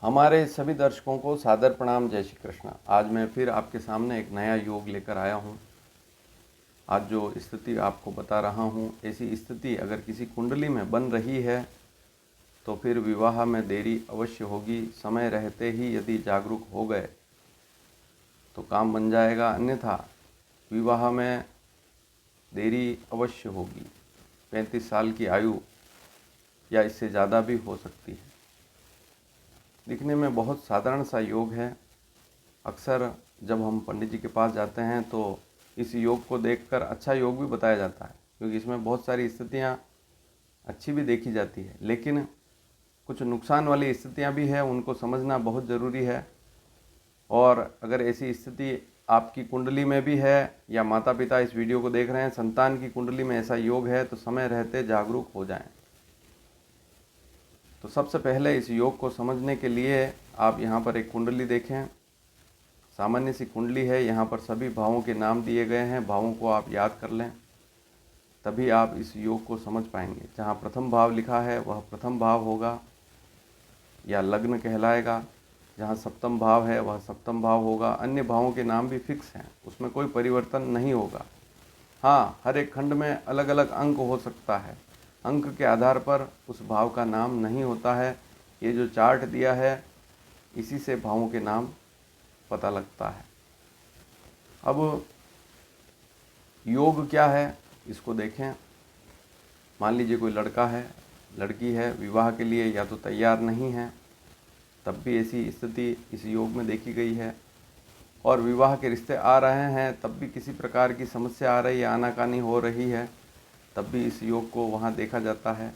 हमारे सभी दर्शकों को सादर प्रणाम। जय श्री कृष्ण। आज मैं फिर आपके सामने एक नया योग लेकर आया हूँ। आज जो स्थिति आपको बता रहा हूँ, ऐसी स्थिति अगर किसी कुंडली में बन रही है तो फिर विवाह में देरी अवश्य होगी। समय रहते ही यदि जागरूक हो गए तो काम बन जाएगा, अन्यथा विवाह में देरी अवश्य होगी। 35 साल की आयु या इससे ज़्यादा भी हो सकती है। दिखने में बहुत साधारण सा योग है। अक्सर जब हम पंडित जी के पास जाते हैं तो इस योग को देखकर अच्छा योग भी बताया जाता है, क्योंकि इसमें बहुत सारी स्थितियाँ अच्छी भी देखी जाती है, लेकिन कुछ नुकसान वाली स्थितियाँ भी है, उनको समझना बहुत ज़रूरी है। और अगर ऐसी स्थिति आपकी कुंडली में भी है या माता पिता इस वीडियो को देख रहे हैं, संतान की कुंडली में ऐसा योग है, तो समय रहते जागरूक हो जाएं। तो सबसे पहले इस योग को समझने के लिए आप यहाँ पर एक कुंडली देखें। सामान्य सी कुंडली है, यहाँ पर सभी भावों के नाम दिए गए हैं। भावों को आप याद कर लें, तभी आप इस योग को समझ पाएंगे। जहाँ प्रथम भाव लिखा है वह प्रथम भाव होगा या लग्न कहलाएगा। जहाँ सप्तम भाव है वह सप्तम भाव होगा। अन्य भावों के नाम भी फिक्स हैं, उसमें कोई परिवर्तन नहीं होगा। हाँ, हर एक खंड में अलग अलग अंक हो सकता है। अंक के आधार पर उस भाव का नाम नहीं होता है। ये जो चार्ट दिया है, इसी से भावों के नाम पता लगता है। अब योग क्या है इसको देखें। मान लीजिए कोई लड़का है, लड़की है, विवाह के लिए या तो तैयार नहीं है, तब भी ऐसी स्थिति इस योग में देखी गई है। और विवाह के रिश्ते आ रहे हैं, तब भी किसी प्रकार की समस्या आ रही है, आनाकानी हो रही है, तब भी इस योग को वहाँ देखा जाता है।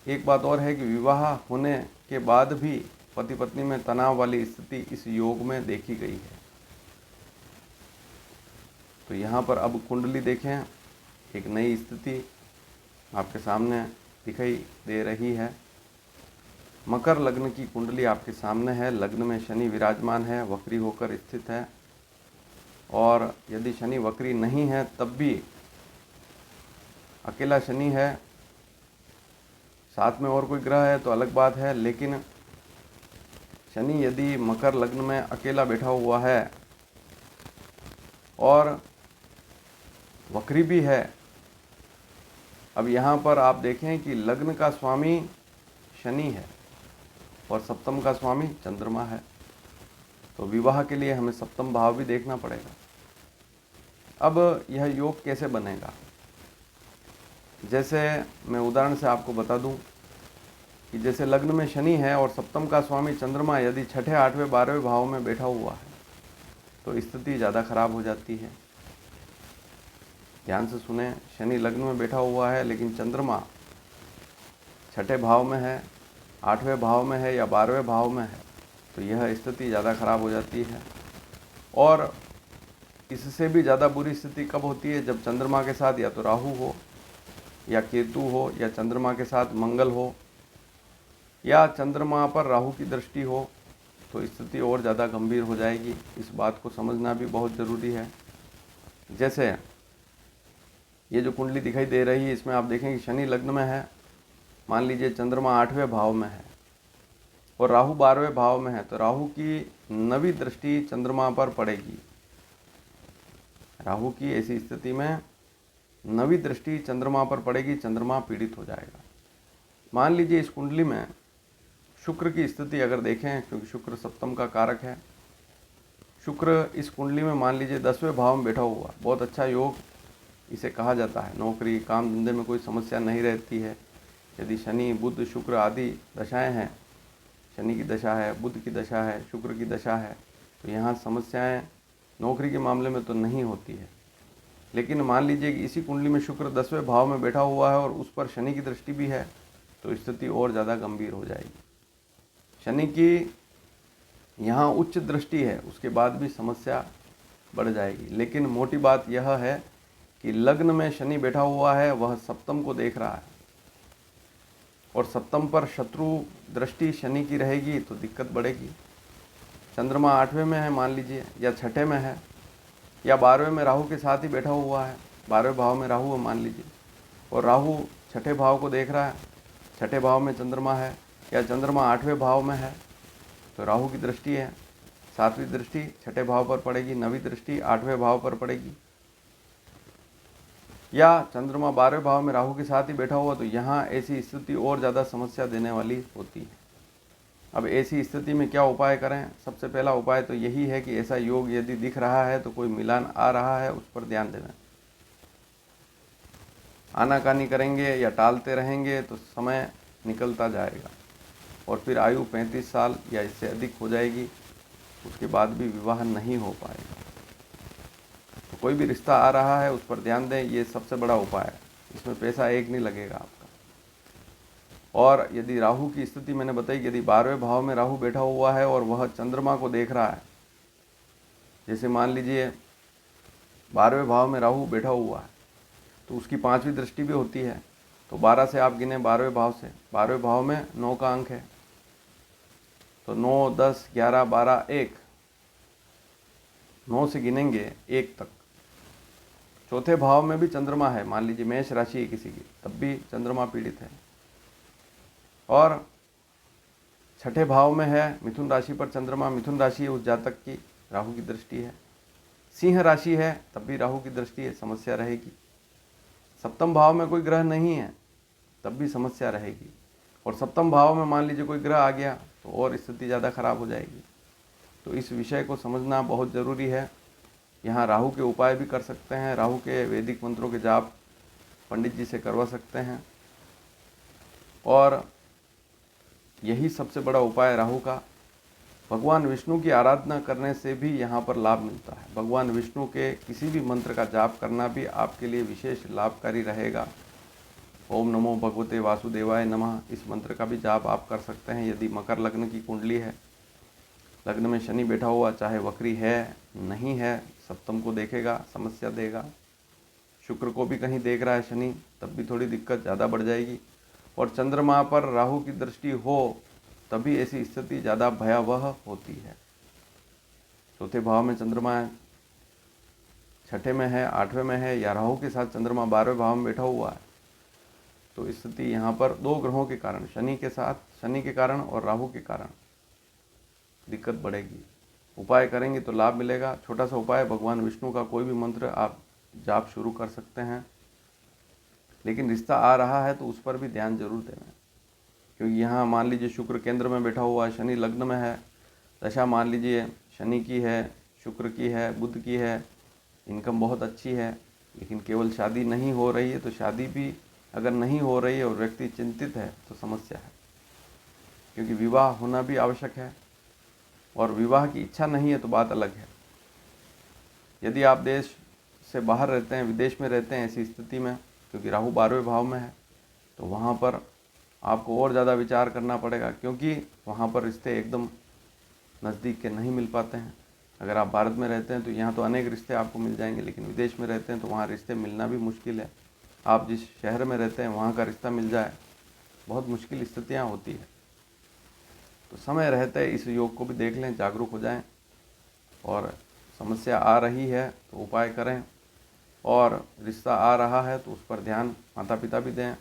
एक बात और है कि विवाह होने के बाद भी पति पत्नी में तनाव वाली स्थिति इस योग में देखी गई है। तो यहाँ पर अब कुंडली देखें, एक नई स्थिति आपके सामने दिखाई दे रही है। मकर लग्न की कुंडली आपके सामने है। लग्न में शनि विराजमान है, वक्री होकर स्थित है। और यदि शनि वक्री नहीं है तब भी अकेला शनि है, साथ में और कोई ग्रह है तो अलग बात है, लेकिन शनि यदि मकर लग्न में अकेला बैठा हुआ है और वक्री भी है। अब यहाँ पर आप देखें कि लग्न का स्वामी शनि है और सप्तम का स्वामी चंद्रमा है, तो विवाह के लिए हमें सप्तम भाव भी देखना पड़ेगा। अब यह योग कैसे बनेगा, जैसे मैं उदाहरण से आपको बता दूं कि जैसे लग्न में शनि है और सप्तम का स्वामी चंद्रमा यदि छठे, आठवें, 12वें भाव में बैठा हुआ है तो स्थिति ज़्यादा खराब हो जाती है। ध्यान से सुने, शनि लग्न में बैठा हुआ है लेकिन चंद्रमा छठे भाव में है, 8वें भाव में है या 12वें भाव में है, तो यह स्थिति ज़्यादा खराब हो जाती है। और इससे भी ज़्यादा बुरी स्थिति कब होती है, जब चंद्रमा के साथ या तो राहु हो या केतु हो या चंद्रमा के साथ मंगल हो या चंद्रमा पर राहु की दृष्टि हो, तो स्थिति और ज़्यादा गंभीर हो जाएगी। इस बात को समझना भी बहुत ज़रूरी है। जैसे ये जो कुंडली दिखाई दे रही है, इसमें आप देखें कि शनि लग्न में है, मान लीजिए चंद्रमा 8वें भाव में है और राहु 12वें भाव में है, तो राहु की 9वीं दृष्टि चंद्रमा पर पड़ेगी। राहु की ऐसी स्थिति में 9वीं दृष्टि चंद्रमा पर पड़ेगी, चंद्रमा पीड़ित हो जाएगा। मान लीजिए इस कुंडली में शुक्र की स्थिति अगर देखें, क्योंकि शुक्र सप्तम का कारक है, शुक्र इस कुंडली में मान लीजिए 10वें भाव में बैठा हुआ, बहुत अच्छा योग इसे कहा जाता है। नौकरी, काम धंधे में कोई समस्या नहीं रहती है। यदि शनि, बुध, शुक्र आदि दशाएं हैं, शनि की दशा है, बुध की दशा है, शुक्र की दशा है, तो यहाँ समस्याएं नौकरी के मामले में तो नहीं होती है। लेकिन मान लीजिए कि इसी कुंडली में शुक्र 10वें भाव में बैठा हुआ है और उस पर शनि की दृष्टि भी है, तो स्थिति और ज़्यादा गंभीर हो जाएगी। शनि की यहाँ उच्च दृष्टि है, उसके बाद भी समस्या बढ़ जाएगी। लेकिन मोटी बात यह है कि लग्न में शनि बैठा हुआ है, वह सप्तम को देख रहा है और सप्तम पर शत्रु दृष्टि शनि की रहेगी तो दिक्कत बढ़ेगी। चंद्रमा 8वें में है मान लीजिए, या छठे में है, या 12वें में राहु के साथ ही बैठा हुआ है, 12वें भाव में राहु है मान लीजिए, और राहु छठे भाव को देख रहा है, छठे भाव में चंद्रमा है, या चंद्रमा 8वें भाव में है, तो राहु की दृष्टि है, 7वीं दृष्टि छठे भाव पर पड़ेगी, 9वीं दृष्टि 8वें भाव पर पड़ेगी। या चंद्रमा 12वें भाव में राहु के साथ ही बैठा हुआ, तो यहाँ ऐसी स्थिति और ज़्यादा समस्या देने वाली होती है। अब ऐसी स्थिति में क्या उपाय करें? सबसे पहला उपाय तो यही है कि ऐसा योग यदि दिख रहा है तो कोई मिलान आ रहा है, उस पर ध्यान देवें। आनाकानी करेंगे या टालते रहेंगे तो समय निकलता जाएगा और फिर आयु 35 साल या इससे अधिक हो जाएगी, उसके बाद भी विवाह नहीं हो पाएगा। तो कोई भी रिश्ता आ रहा है उस पर ध्यान दें, ये सबसे बड़ा उपाय है। इसमें पैसा एक नहीं लगेगा आपका। और यदि राहु की स्थिति मैंने बताई, यदि 12वें भाव में राहु बैठा हुआ है और वह चंद्रमा को देख रहा है, जैसे मान लीजिए 12वें भाव में राहु बैठा हुआ है तो उसकी 5वीं दृष्टि भी होती है। तो 12 से आप गिने 12वें भाव से, 12वें भाव में 9 का अंक है, तो 9, 10, 11, 12, 1, 9 से गिनेंगे 1 तक। चौथे भाव में भी चंद्रमा है, मान लीजिए मेष राशि है किसी की, तब भी चंद्रमा पीड़ित है। और छठे भाव में है मिथुन राशि पर चंद्रमा, मिथुन राशि है उस जातक की, राहु की दृष्टि है। सिंह राशि है तब भी राहु की दृष्टि है, समस्या रहेगी। सप्तम भाव में कोई ग्रह नहीं है तब भी समस्या रहेगी। और सप्तम भाव में मान लीजिए कोई ग्रह आ गया तो और स्थिति ज़्यादा खराब हो जाएगी। तो इस विषय को समझना बहुत ज़रूरी है। यहाँ राहु के उपाय भी कर सकते हैं, राहु के वैदिक मंत्रों के जाप पंडित जी से करवा सकते हैं। और यही सबसे बड़ा उपाय राहु का। भगवान विष्णु की आराधना करने से भी यहाँ पर लाभ मिलता है। भगवान विष्णु के किसी भी मंत्र का जाप करना भी आपके लिए विशेष लाभकारी रहेगा। ओम नमो भगवते वासुदेवाय नमः, इस मंत्र का भी जाप आप कर सकते हैं। यदि मकर लग्न की कुंडली है, लग्न में शनि बैठा हुआ, चाहे वक्री है नहीं है, सप्तम को देखेगा, समस्या देगा। शुक्र को भी कहीं देख रहा है शनि, तब भी थोड़ी दिक्कत ज़्यादा बढ़ जाएगी। और चंद्रमा पर राहु की दृष्टि हो तभी ऐसी स्थिति ज़्यादा भयावह होती है। चौथे भाव में चंद्रमा है, छठे में है, 8वें में है, या राहु के साथ चंद्रमा 12वें भाव में बैठा हुआ है, तो स्थिति यहाँ पर 2 ग्रहों के कारण, शनि के कारण और राहु के कारण दिक्कत बढ़ेगी। उपाय करेंगे तो लाभ मिलेगा। छोटा सा उपाय, भगवान विष्णु का कोई भी मंत्र आप जाप शुरू कर सकते हैं। लेकिन रिश्ता आ रहा है तो उस पर भी ध्यान जरूर देना, क्योंकि यहाँ मान लीजिए शुक्र केंद्र में बैठा हुआ है, शनि लग्न में है, दशा मान लीजिए शनि की है, शुक्र की है, बुध की है, इनकम बहुत अच्छी है, लेकिन केवल शादी नहीं हो रही है। तो शादी भी अगर नहीं हो रही है और व्यक्ति चिंतित है तो समस्या है, क्योंकि विवाह होना भी आवश्यक है और विवाह की इच्छा नहीं है तो बात अलग है। यदि आप देश से बाहर रहते हैं, विदेश में रहते हैं, ऐसी स्थिति में, क्योंकि राहु 12वें भाव में है, तो वहाँ पर आपको और ज़्यादा विचार करना पड़ेगा, क्योंकि वहाँ पर रिश्ते एकदम नज़दीक के नहीं मिल पाते हैं। अगर आप भारत में रहते हैं तो यहाँ तो अनेक रिश्ते आपको मिल जाएंगे, लेकिन विदेश में रहते हैं तो वहाँ रिश्ते मिलना भी मुश्किल है। आप जिस शहर में रहते हैं वहाँ का रिश्ता मिल जाए, बहुत मुश्किल स्थितियाँ होती है। तो समय रहते इस योग को भी देख लें, जागरूक हो जाएं। और समस्या आ रही है तो उपाय करें, और रिश्ता आ रहा है तो उस पर ध्यान माता पिता भी दें,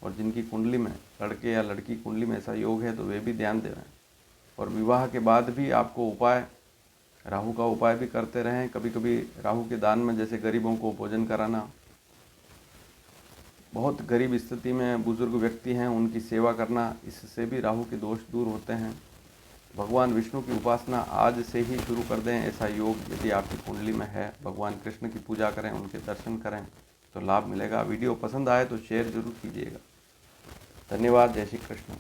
और जिनकी कुंडली में, लड़के या लड़की कुंडली में ऐसा योग है तो वे भी ध्यान दें। और विवाह के बाद भी आपको उपाय, राहु का उपाय भी करते रहें। कभी कभी राहु के दान में, जैसे गरीबों को भोजन कराना, बहुत गरीब स्थिति में बुजुर्ग व्यक्ति हैं उनकी सेवा करना, इससे भी राहु के दोष दूर होते हैं। भगवान विष्णु की उपासना आज से ही शुरू कर दें। ऐसा योग यदि आपकी कुंडली में है, भगवान कृष्ण की पूजा करें, उनके दर्शन करें तो लाभ मिलेगा। वीडियो पसंद आए तो शेयर जरूर कीजिएगा। धन्यवाद। जय श्री कृष्ण।